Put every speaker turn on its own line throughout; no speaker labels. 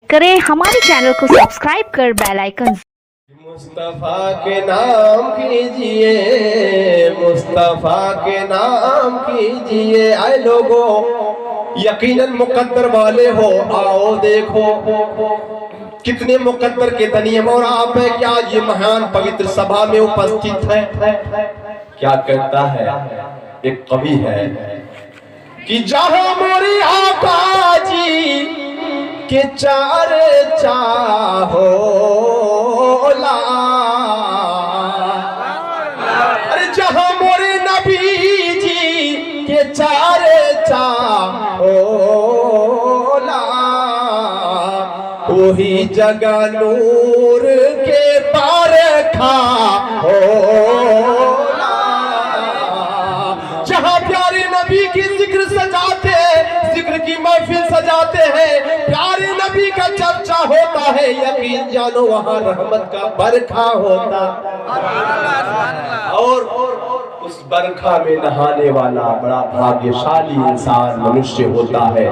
करें, हमारे चैनल को सब्सक्राइब कर बेल आइकन।
मुस्तफा के नाम कीजिए, मुस्तफा के नाम कीजिए। आए लोगों, यकीनन मुकद्दर वाले हो, आओ देखो कितने मुकद्दर के धनी और आप है क्या ये महान पवित्र सभा में उपस्थित है। क्या कहता है एक कवि है कि जहां मोरी आका जी के चार चाहो ला, अरे जहां मोरे नबी जी के चार चाहो ला, वही जगह नूर के पार खा हो ला। जहां प्यारे नबी की जिक्र सजाते, जिक्र की महफिल सजाते हैं, प्यारे नबी का चर्चा होता है, यकीन जानो वहां रहमत का बरखा होता। और उस बरखा में नहाने वाला बड़ा भाग्यशाली इंसान मनुष्य होता है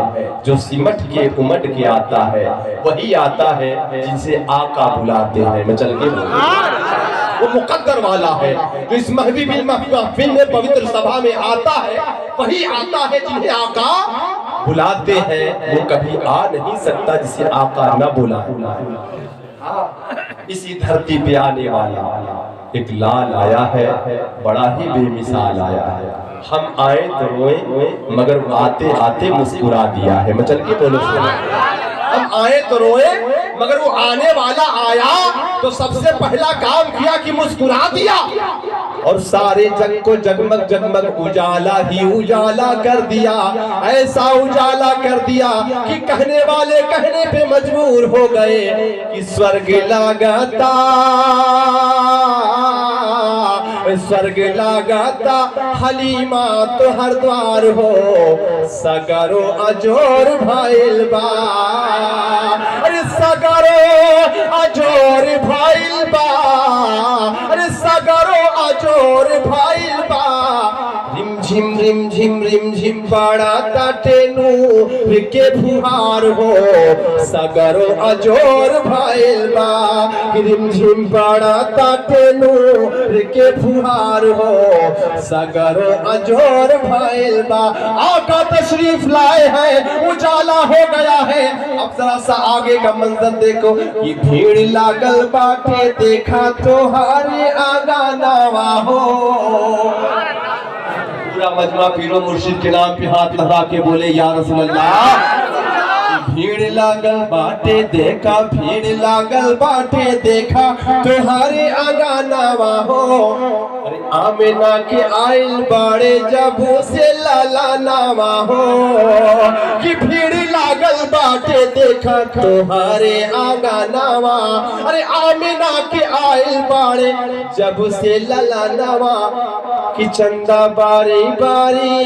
जो सिमट के उमट के आता है। वही आता है जिसे आका बुलाते हैं। मैं चल के वो मुकद्दर वाला है जो इस महफिल में पवित्र सभा में आता है। वही आता है जिन्हें आका बुलाते हैं। वो कभी आ नहीं सकता जिसे आका न बुलाए। इसी धरती पे आने वाला एक लाल आया है, बड़ा ही बेमिसाल आया है। हम आए तो रोए मगर वो आते आते मुस्कुरा दिया है। मैं चल के बोलो, हम आए तो रोए मगर वो आने वाला आया तो सबसे पहला काम किया कि मुस्कुरा दिया और सारे जग को जगमग जगमग उजाला ही उजाला कर दिया। ऐसा उजाला कर दिया कि कहने वाले कहने पे मजबूर हो गए कि स्वर्ग लगाता, स्वर्ग लगाता हलीमा तो हर द्वार हो, सगरो अजोर भाईल बा, अरे सगरो अजोर भाईल बा, अरे सगरो अजोर भाईल बा। रिम झिम पड़ा ताटेनू के फुहार हो, सगरो अजोर भाईल बा। रिम झिम पड़ा ताटेनू के फुहार हो, सगरो अजोर भाईल बा। आका तशरीफ लाए हैं, उजाला हो गया है। अब जरा सा आगे का मंजर देखो, ये भीड़ लागल बाटे, देखा तो हारे आगा नावा हो। पूरा मजमा पीरो मुर्शिद के नाम पे हाथ लगा के बोले या रसूल अल्लाह। भीड़ लागल बाटे देखा, भीड़ लागल बाटे देखा तुम्हारे आगा नावा हो। अरे आमिना के आइल बाड़े जबू से लाला नावा हो, कि भीड़ लागल बाटे देखा तुम्हारे आगा नावा। अरे आमिना के आइल बाड़े जबू से लाला नावा, कि चंदा बारी बारी,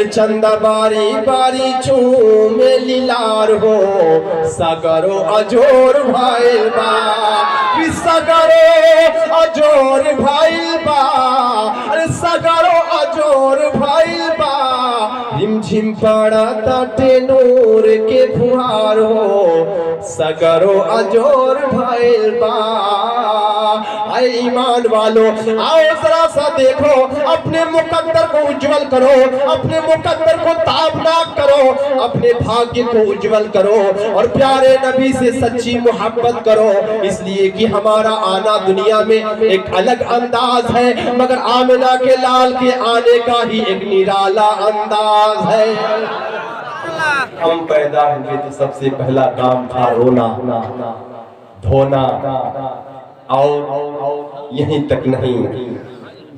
चंदा बारी बारी चूमे लीलार हो, सगरो अजोर भाईल बा, कि सगरो अजोर भाईल बा, अरे सगरो अजोर भाईल बा। रिमझिम पड़ा ताटे नूर के फुहार हो, सगरो अजोर भाईल बा। आए ईमान वालों, आओ जरा सा देखो, अपने मुकद्दर को उज्जवल करो, अपने मुकद्दर को ताबनाक करो, अपने भाग्य को उज्जवल करो और प्यारे नबी से सच्ची मोहब्बत करो। इसलिए कि हमारा आना दुनिया में एक अलग अंदाज है, मगर आमिना के लाल के आने का ही एक निराला अंदाज है। हम पैदा हुए तो सबसे पहला काम था रोना धोना, और यहीं तक नहीं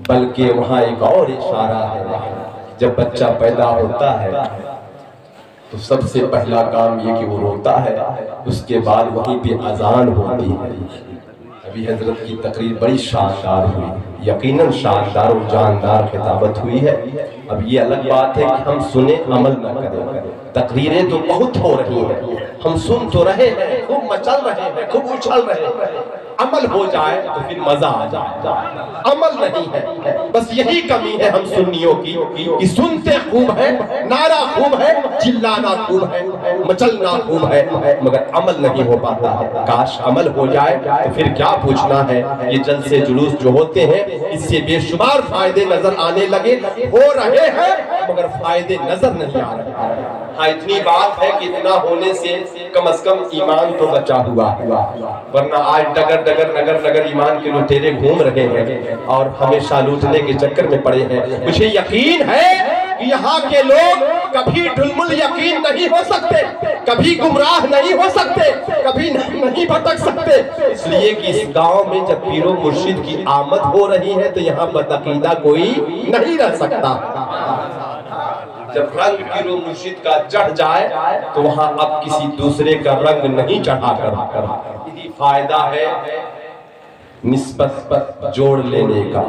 बल्कि वहाँ एक और इशारा है। जब बच्चा पैदा होता है तो सबसे पहला काम ये कि वो रोता है, उसके बाद वहीं पे अजान होती है। अभी हजरत की तकरीर बड़ी शानदार हुई, यकीनन शानदार और जानदार खिताबत हुई है। अब ये अलग बात है कि हम सुने अमल न करें। तकरीरें तो बहुत हो रही हैं, हम सुन तो रहे हैं, खूब खूब मचल रहे हैं, खूब उछल रहे हैं, अमल हो जाए तो फिर मजा आ जाए। अमल नहीं है, बस यही कमी है हम सुन्नियों की कि सुनते खूब है, नारा खूब है, चिल्लाना खूब है, मचलना खूब है, मगर अमल नहीं हो पाता है। काश अमल हो जाए तो फिर क्या पूछना है। ये जलसे जुलूस जो होते हैं इससे बेशुमार फायदे नजर आने लगे, हो रहे हैं मगर फायदे नजर नहीं आ रहे। हाँ, इतनी बात है कि इतना होने से कम ईमान तो बचा हुआ, वरना आज डगर डगर नगर नगर ईमान के लुटेरे घूम रहे हैं और हमेशा लूटने के चक्कर में पड़े हैं। मुझे यकीन है कि यहाँ के लोग कभी ढुलमुल यकीन नहीं हो सकते, कभी गुमराह नहीं हो सकते, कभी नहीं भटक सकते, इसलिए कि इस गांव में जब पीरो मुर्शिद की आमद हो रही है तो यहाँ बदअकीदा कोई नहीं रह सकता। जब रंग पीरो मुर्शिद का चढ़ जाए तो वहां अब किसी दूसरे का रंग नहीं चढ़ा कर। यही फायदा है निस्बत जोड़ लेने का,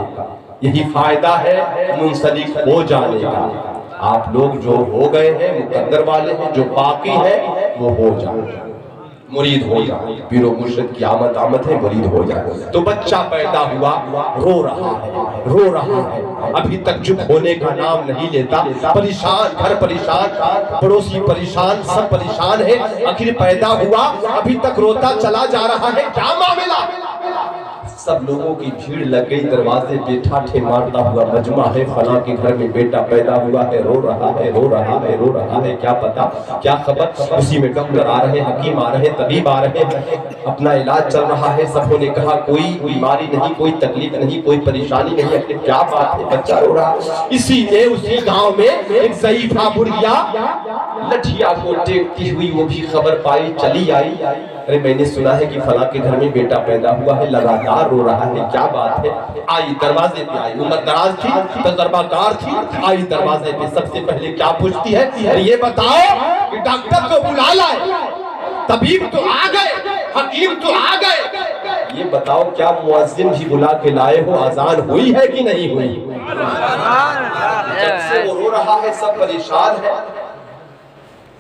यही फायदा है मुंसलिक हो जाने का। आप लोग जो हो गए हैं मुकद्दर वाले हैं, जो बाकी है वो हो जाए, मुरीद हो जाए। पीरो मुर्शिद की आमद है, मुरीद हो जाए। तो बच्चा पैदा हुआ, रो रहा है, अभी तक चुप होने का नाम नहीं लेता, परेशान, घर परेशान, पड़ोसी परेशान, सब परेशान है। आखिर पैदा हुआ, अभी तक रोता चला जा रहा है, क्या मामला। सब लोगों की भीड़ लग गई, दरवाजे पे ठाठे मारता हुआ मजमा है, फला के घर में बेटा पैदा हुआ है, रो रहा है, क्या पता क्या खबर। उसी में डॉक्टर आ रहे, हकीम आ रहे, तबीब आ रहे, अपना इलाज चल रहा है। सबों ने कहा कोई बीमारी नहीं, कोई तकलीफ नहीं, कोई परेशानी नहीं है। क्या बात है, बच्चा रो रहा। इसी में उसी गाँव में एक ज़ईफ़ा बुढ़िया लठिया को टेकती हुई वो भी खबर पाई, चली आई। अरे मैंने सुना है कि फला के घर में बेटा पैदा हुआ है, लगातार रो रहा है, क्या बात है। आई, दरवाजे पे आई, उम्र दराज थी, तजर्बाकार थी, आई दरवाजे पे। सबसे पहले क्या पूछती है, ये बताओ कि डॉक्टर को बुला लाए, तबीब तो आ गए, हकीम तो आ गए, ये बताओ क्या मुअज्जिन भी बुला के लाए हो, अजान हुई है कि नहीं हुई। जब से वो रो रहा है सब परेशान है,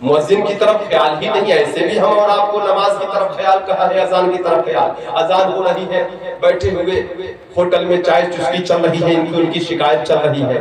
मुअज्जिन की तरफ ख्याल ही नहीं है। ऐसे भी हम और आपको नमाज की तरफ ख्याल कहा है, अजान की तरफ ख्याल। अजान हो रही है, बैठे हुए होटल में चाय चुस्की चल रही है, इनकी उनकी शिकायत चल रही है,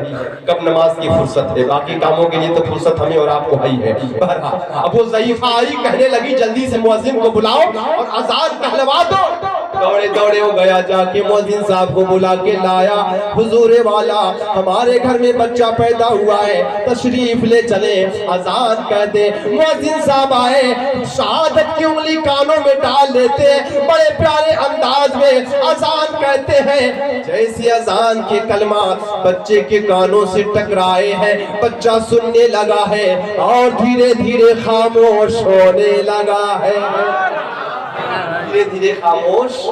कब नमाज की फुर्सत है। बाकी कामों के लिए तो फुर्सत हमें और आपको ही है। अब वो ज़ईफ़ा आई, कहने लगी जल्दी से मुअज्जिन को बुलाओ और अजान कहलवा दो। दौड़े दौड़े वो गया, जाके मुअज्जिन साहब को बुला के लाया। हुजूर वाला, हमारे घर में बच्चा पैदा हुआ है, तशरीफ ले चले, अजान कह दे। मुअज्जिन साहब आए, शहादत की उंगली कानों में डाल लेते, बड़े प्यारे अंदाज में अजान कहते हैं। जैसे अजान के कलमा बच्चे के कानों से टकराए हैं, बच्चा सुनने लगा है और धीरे धीरे खामोश होने लगा है, धीरे धीरे खामोश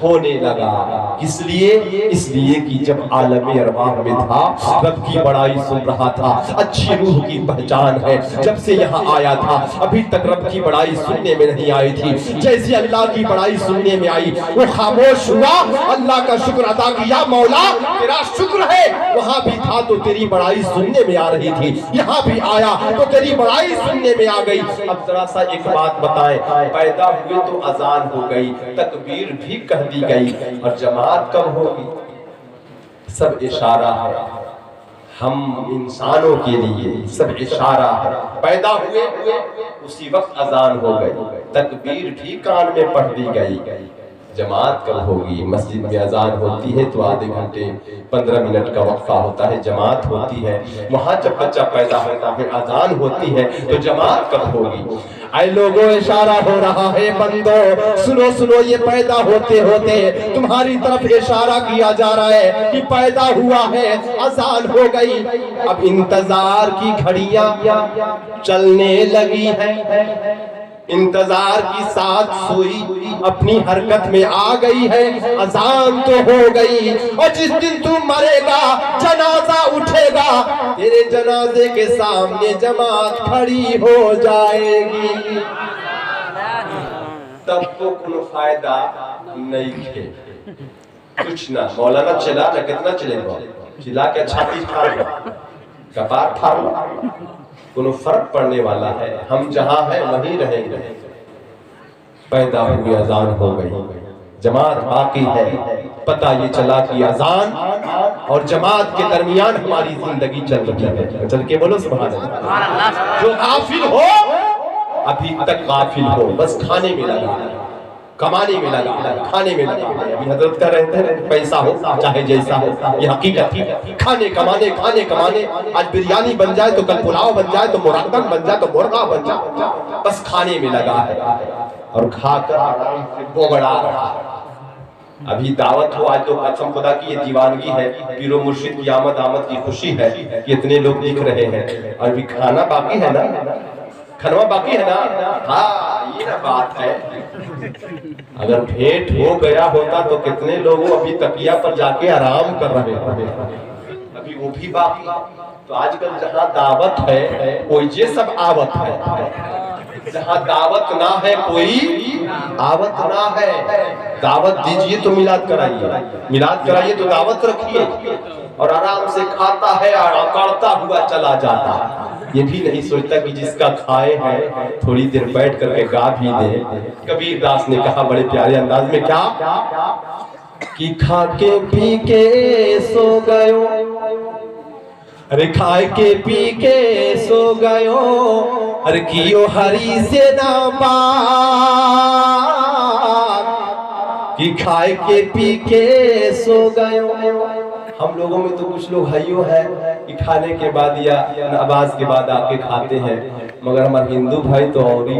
होने लगा। इसलिए कि जब आलम अरवाह में था, रब की बड़ाई सुन रहा था, अच्छी रूह की पहचान है। जब से यहाँ आया था अभी तक रब की बड़ाई सुनने में नहीं आई थी। जैसे अल्लाह की बड़ाई सुनने में आई वो खामोश हुआ, अल्लाह का शुक्र अदा किया, मौला तेरा शुक्र है, वहाँ भी था तो तेरी बड़ाई सुनने में आ रही थी, यहाँ भी आया तो तेरी बड़ाई सुनने में आ गई। अब जरा सा एक बात बताएं, पैदा हुए तो अजान हो गई, तकबीर भी कह दी गई, और जमात कब होगी। सब इशारा है, हम इंसानों के लिए सब इशारा है। पैदा हुए उसी वक्त अजान हो गई, तकबीर भी कान में पढ़ दी गई। जमात कब होगी। मस्जिद में अजान होती है तो आधे घंटे 15 मिनट का वक्फा होता है, जमात होती है। वहाँ जब बच्चा पैदा होता है अजान होती है तो जमात कब होगी। आए लोगों, इशारा हो रहा है, बंदो सुनो सुनो, ये पैदा होते होते तुम्हारी तरफ इशारा किया जा रहा है कि पैदा हुआ है, अजान हो गई। अब इंतजार की घड़ियां चलने लगी है, इंतजार की साथ सुई अपनी हरकत में आ गई है, अजान तो हो गई। और जिस दिन तू मरेगा जनाजा उठेगा, तेरे जनाजे के सामने जमात खड़ी हो जाएगी, तब तो कोई फायदा नहीं है कुछ ना। मौलाना चला ना, कितना चलेगा, चिल्ला के छाती फाड़ कपार फाड़, कोनो फर्क पड़ने वाला है। हम जहां हैं वहीं रहेंगे। पैदा हुई अजान हो गई, जमात बाकी है। पता ये चला कि अजान और जमात के दरमियान हमारी जिंदगी चल रही है। चल के बोलो सुभान अल्लाह। जो गाफिल हो अभी तक गाफिल हो, बस खाने में लगा, कमाने में लगा, खाने में लगा। अभी हजरत का रहते हैं पैसा हो चाहे जैसा हो, ये हकीकत है। खाने कमाने, खाने कमाने, आज बिरयानी बन जाए तो कल पुलाव बन जाए तो मुरक्कब बन जाए तो मुर्गा बन जाए, बस खाने में लगा है और खाकर आराम से बोगड़ा रहा है। अभी दावत हो, आज तो कसम खुदा की ये दीवानगी है, पीरो मुर्शिद की आमद की खुशी है कि इतने लोग दिख रहे हैं और अभी खाना बाकी है ना, खनवा बाकी है ना। हाँ ये ना बात है। अगर भेंट हो गया होता तो कितने लोग अभी तकिया पर जाके आराम कर रहे हैं, अभी वो भी बाकी। तो आजकल जहाँ दावत है कोई ये सब आवत है, जहाँ दावत ना है कोई आवत ना है। दावत दीजिए तो मिलाद कराइए, मिलाद कराइए तो दावत रखिए और आराम से खाता है और अकड़ता हुआ चला जाता है। ये भी नहीं सोचता कि जिसका खाए है थोड़ी देर बैठ करके गा भी दे। कबीर दास ने कहा बड़े प्यारे अंदाज में, क्या कि खा के पी के सो गयो, अरे खाए के पी के सो गयो, अरे कियो हरी से ना बात, कि खाए के पी के सो गयो। हम लोगों में तो कुछ लोग हइयो है कि खाने के बाद या नमाज के बाद आके खाते हैं, मगर हमारे हिंदू भाई तो और ही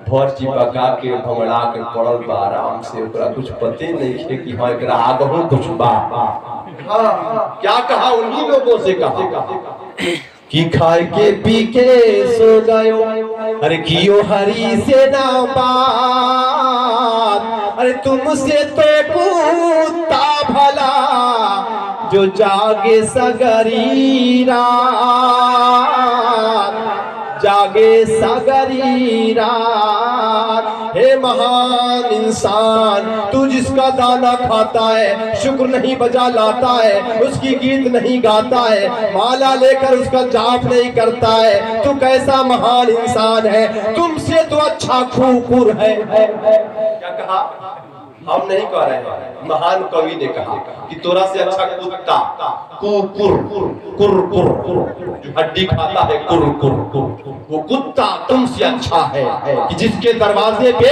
भर ची पका के भमड़ा के पड़ल बा आराम से, ओकरा कुछ पते नहीं है कि हाँ एकरा आगहू कुछ बा। हाँ क्या कहा उन्हीं लोगों से कहा कि खाए के पी के सो गयो, अरे कियो हरी से ना बात, अरे तुमसे तो पूछता भला जो जागे सगरी रात, जागे सगरी रात। हे महान इंसान, तू जिसका दाना खाता है, शुक्र नहीं बजा लाता है, उसकी गीत नहीं गाता है, माला लेकर उसका जाप नहीं करता है, तू कैसा महान इंसान है। तुमसे तो अच्छा खूकुर है। क्या कहा? हम नहीं कह रहे हैं, महान कवि ने कहा कि तोरा से अच्छा कुत्ता कुकुर कुर जो हड्डी खाता है कुर वो कुत्ता तुमसे अच्छा है कि जिसके दरवाजे पे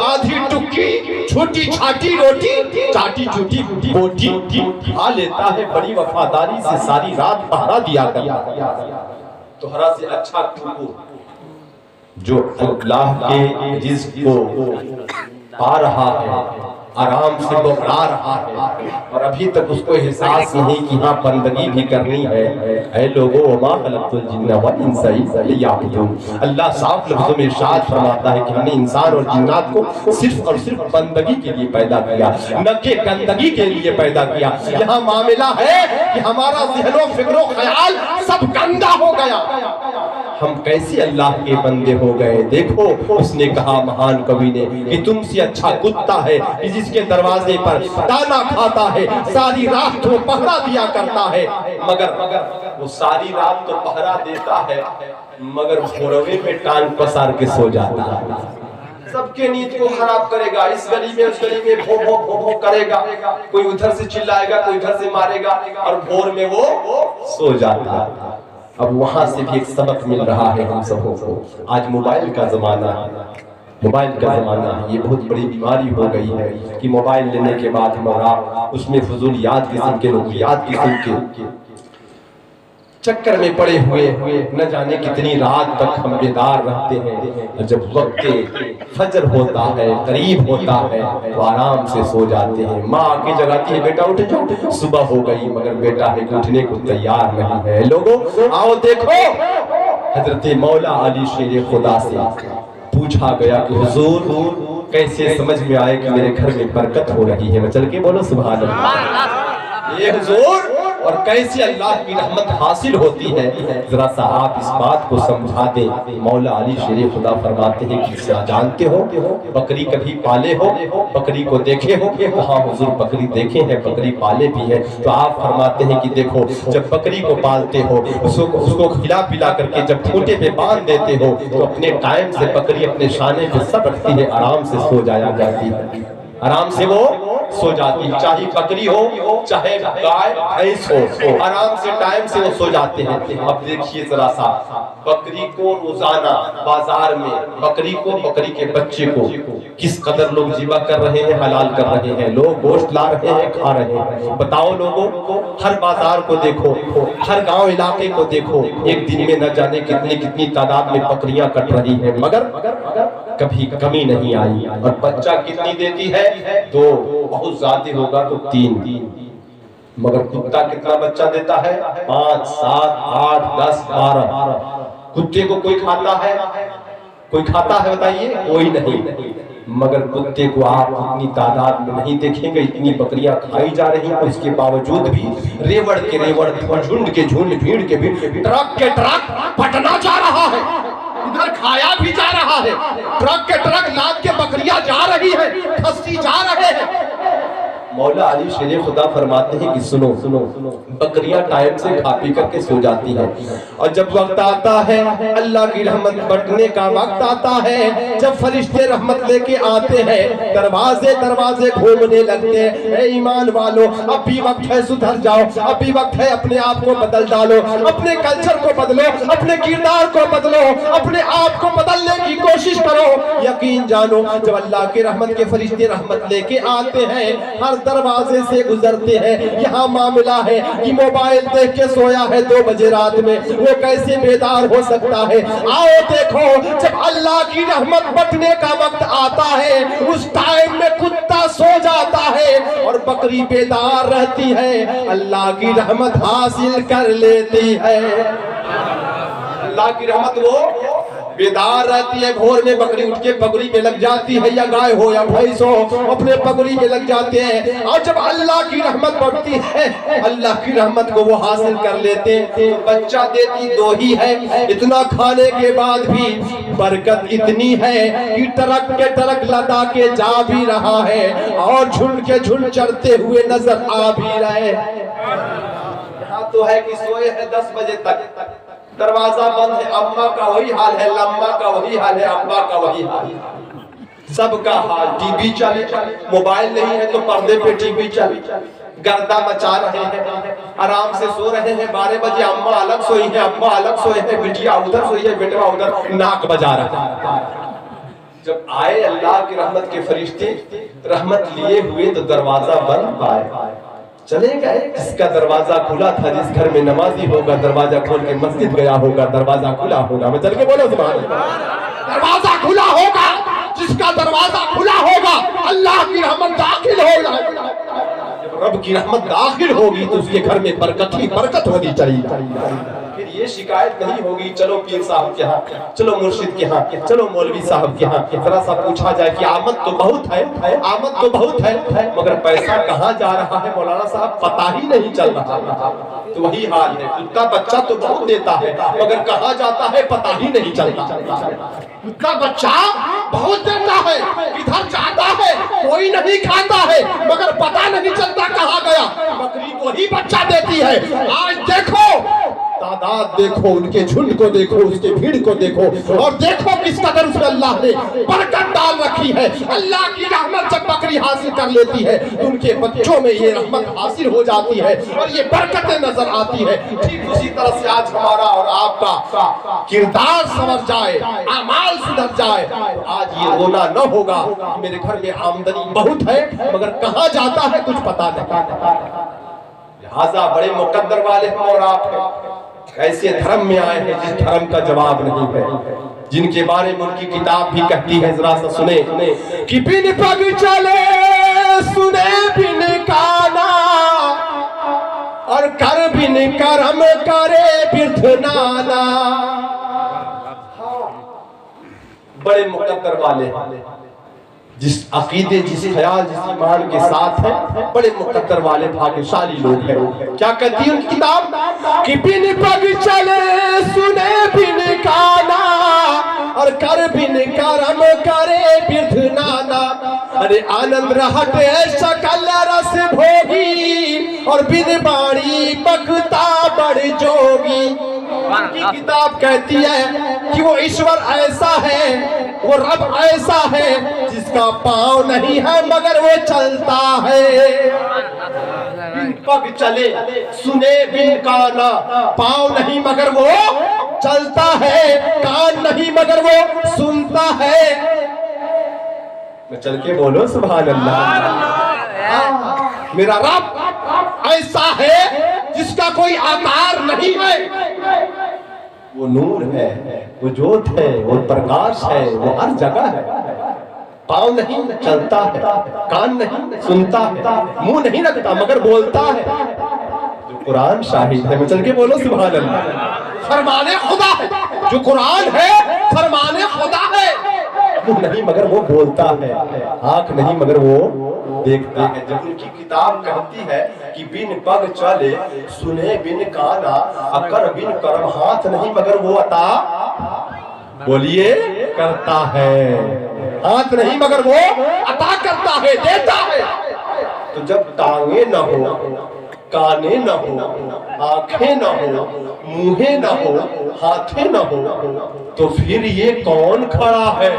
आधी टुक्की छोटी छाटी रोटी चाटी चूटी बोटी खा लेता है, बड़ी वफादारी से सारी रात पहरा दिया करता। तोहरा से अच्छा कुकुर जो अल्लाह के रिज़्क़ को पा रहा है, आराम से बोखला रहा है और अभी तक उसको एहसास नहीं कि हाँ बंदगी भी करनी है। ऐ लोगों वमा खलक़तुल जिन्ना वल इंसा इल्ला लियअबुदून। अल्लाह साफ लफ्ज़ों में इरशाद फरमाता है कि हमने इंसान और जिन्नात को सिर्फ और सिर्फ बंदगी के लिए पैदा किया, न कि गंदगी के लिए पैदा किया। यहाँ मामला है कि हमारा ज़हनो फिक्रो ख्याल सब गंदा हो गया, हम कैसे अल्लाह के बंदे हो गए। देखो उसने कहा महान कवि ने कि तुमसे अच्छा कुत्ता है कि जिसके दरवाजे पर दाना खाता है, सारी रात वो पहरा दिया करता है, मगर वो सारी रात तो पहरा देता है मगर भोरवे में टांग पसार के सो जाता है। सबके नींद को खराब करेगा, इस गली में उस गली में भो भो भो भो करेगा, कोई उधर से चिल्लाएगा कोई उधर से मारेगा और भोर में वो सो जाता है। अब वहां से भी एक सबक मिल रहा है हम सबों को। आज मोबाइल का जमाना है, मोबाइल का जमाना है, ये बहुत बड़ी बीमारी हो गई है कि मोबाइल लेने के बाद हमारा उसमें फजूलियात किस्म के लोगियात किस्म के चक्कर में पड़े हुए न जाने कितनी रात तक हम बेदार रहते हैं और जब वक्त फजर होता है करीब होता है तो आराम से सो जाते हैं। माँ आके जगाती है बेटा उठ जाओ, सुबह हो गई, मगर बेटा है उठने को तैयार नहीं है। लोगों आओ देखो, हजरत मौला अली शेर खुदा से पूछा गया कि हुजूर कैसे समझ में आए कि मेरे घर में बरकत हो रही है। मैं चल के बोलो सुभान अल्लाह। ये हुजूर और कैसे अल्लाह की रहमत हासिल होती है, जरा सा आप इस बात को समझा दें। मौला अली शेर खुदा फरमाते हैं कि जानते हो बकरी कभी पाले हो, बकरी को देखे हो? कहाँ हुजूर बकरी देखे हैं, बकरी पाले भी है। तो आप फरमाते हैं कि देखो जब बकरी को पालते हो, उसको खिला पिला करके जब खूंटे पे बांध देते हो तो अपने टाइम से बकरी अपने शाने पे सब रखती है, आराम से सो जाया करती है, आराम से वो सो जाती है। चाहे बकरी हो चाहे गाय भैंस हो, आराम से टाइम से वो सो जाते हैं। अब देखिए जरा सा, बकरी को रोजाना बाजार में बकरी के बच्चे को किस कदर लोग जिबा कर रहे हैं, हलाल कर रहे हैं, लोग गोश्त ला रहे हैं, खा रहे हैं। बताओ लोगों, हर बाजार को देखो, हर गांव इलाके को देखो, एक दिन में न जाने कितनी तादाद में बकरियां कट रही है, मगर कभी कमी नहीं आई। और बच्चा कितनी देती है? 2, बहुत ज्यादा होगा तो 3। मगर कुत्ता कितना बच्चा देता है? 5, 7, 8, 10, 12। कुत्ते को कोई खाता है? कोई खाता है बताइए? कोई नहीं। मगर कुत्ते को आप इतनी तादाद में नहीं देखेंगे, इतनी बकरियां खाई जा रही हैं, उसके बावजूद भी रेवड़ के रेवड़, झुंड के झुंड, भीड़ के भीड़, ट्रक के ट्रक पटना जा रहा है, इधर खाया भी जा रहा है, ट्रक के ट्रक लाद के बकरियां जा रही है, खस्सी जा रहे हैं। मौला अली शेर खुदा फरमाते हैं कि सुनो, बकरियां टाइम से खा पी करके सो जाती हैं, और जब वक्त आता है अल्लाह की रहमत बटने का वक्त आता है, जब फरिश्ते रहमत लेके आते हैं, दरवाजे घूमने लगते हैं। ए ईमान वालों, अब भी वक्त है, सुधर जाओ, अब भी वक्त है, अपने आप को बदल डालो, अपने कल्चर को बदलो, अपने किरदार को बदलो, अपने आप को बदलने की कोशिश करो। यकीन जानो, जब अल्लाह की रहमत के फरिश्ते रहमत लेके आते हैं, हर दरवाजे से गुजरते हैं। यहाँ मामला है कि मोबाइल देख के सोया है 2 बजे रात में, वो कैसे बेदार हो सकता है? आओ देखो, जब अल्लाह की रहमत बटने का वक्त आता है, उस टाइम में कुत्ता सो जाता है और बकरी बेदार रहती है, अल्लाह की रहमत हासिल कर लेती है। अल्लाह की रहमत वो बेदार रहती है। भोर में बकरी उठ के पगड़ी में लग जाती है, या गाय हो या भैंस हो, अपने पगड़ी में लग जाते हैं। और जब अल्लाह की रहमत बढ़ती है, अल्लाह की रहमत को वो हासिल कर लेते हैं। तो बच्चा देती 2 ही है, इतना खाने के बाद भी बरकत इतनी है कि ट्रक के ट्रक लदा के जा भी रहा है और झुंड के झुंड चढ़ते हुए नजर आ भी रहे। यहाँ तो है कि सोए है 10 बजे तक, दरवाजा बंद है, अम्मा का वही हाल है, लम्मा का वही हाल है, अब्बा का वही हाल है, सबका हाल। टीवी चले, मोबाइल नहीं है तो पर्दे पे टीवी चले, गर्दा मचा रहे हैं, आराम से सो रहे हैं। 12 बजे अम्मा अलग सोई है, अब्बा अलग सोए हैं, बिटिया उधर सोई है, बेटवा उधर नाक बजा रहा है। जब आए अल्लाह की रहमत के फरिश्ते रहमत लिए हुए तो दरवाजा बंद पाए, चले गए। जिसका दरवाजा खुला था, जिस घर में नमाजी होगा, दरवाजा खोल के मस्जिद गया होगा, दरवाजा खुला होगा। मैं चल के बोलो सुभान अल्लाह। दरवाजा खुला होगा, जिसका दरवाजा खुला होगा, अल्लाह की रहमत दाखिल होगा। जब रब की रहमत दाखिल होगी तो उसके घर में बरकत ही बरकत होनी चाहिए। फिर ये शिकायत नहीं होगी, चलो पीर साहब के यहाँ, चलो मुर्शिद के यहाँ, चलो मौलवी साहब के यहाँ। जरा सा पूछा जाए कि आमद तो बहुत है, आमद तो बहुत है, मगर पैसा कहाँ जा रहा है मौलाना साहब, पता ही नहीं चल रहा। तो वही हाल है, कुत्ता बच्चा तो बहुत देता है, मगर कहाँ जाता है पता ही नहीं चलता। कुत्ता बच्चा बहुत देता है, इधर जाता है, कोई नहीं खाता है, मगर पता नहीं चलता कहाँ गया। बकरी वही बच्चा देती है। आज देखो तादाद, देखो उनके झुंड को, देखो उसके भीड़ को देखो, और देखो किस कदर उसमें अल्लाह ने बरकत डाल रखी है। अल्लाह की रहमत जब बकरी हासिल कर लेती है तो उनके बच्चों में ये रहमत हासिल हो जाती है और ये बरकतें नजर आती है। ठीक उसी तरह से आज हमारा और आपका किरदार संवर जाए, अमाल सुधर जाए, तो आज ये रोना न होगा मेरे घर में आमदनी बहुत है मगर कहाँ जाता है कुछ पता नहीं। लिहाजा बड़े मुकद्दर वाले हम और आप ऐसे धर्म में आए हैं जिस धर्म का जवाब नहीं है, जिनके बारे में उनकी किताब भी कहती है, जरा सा सुने कि बिन पग चले सुने बिन काना और कर बिन करम करे बिरथ नाना। बड़े मुकद्दर वाले जिस अकीदे, जिस ख्याल, जिस ईमान के साथ है, बड़े मुकद्दर वाले भाग्यशाली लोग हैं। क्या कहती है उनकी किताब कि बिन पग चले सुने बिन काना और कर बिन करम करे बिरध नाना। अरे आनंद रहते सकल रस भोगी और बिन बाणी बकता बड़ जोगी। उनकी किताब कहती है कि वो ईश्वर ऐसा है, वो रब ऐसा है जिसका पाँव नहीं है मगर वो चलता है। पग चले सुने बिन काना, पाँव नहीं मगर वो चलता है, कान नहीं मगर वो सुनता है। मैं चल के बोलो सुभान अल्लाह। मेरा रब ऐसा है जिसका कोई आकार नहीं है, वो नूर है, वो ज्योत है, वो प्रकाश है, वो हर जगह है। पाँव नहीं चलता है, कान नहीं सुनता है, मुंह नहीं रखता मगर बोलता है। जो कुरान शाहिद है, मैं चल के बोलो सुभान अल्लाह। फरमाने खुदा है, जो कुरान है फरमाने खुदा है। मुंह नहीं मगर वो बोलता है, आंख नहीं मगर वो देखता है। जब उनकी किताब कहती है कि बिन पग चले सुने बिन काना अकर बिन करम, हाथ नहीं मगर वो अता बोलिए करता है। हाथ नहीं मगर वो अता करता है, देता है। तो जब टांगे न हो, काने न हो, आंखें न हो, मुंहे न हो, हाथे न हो, तो फिर ये कौन खड़ा है?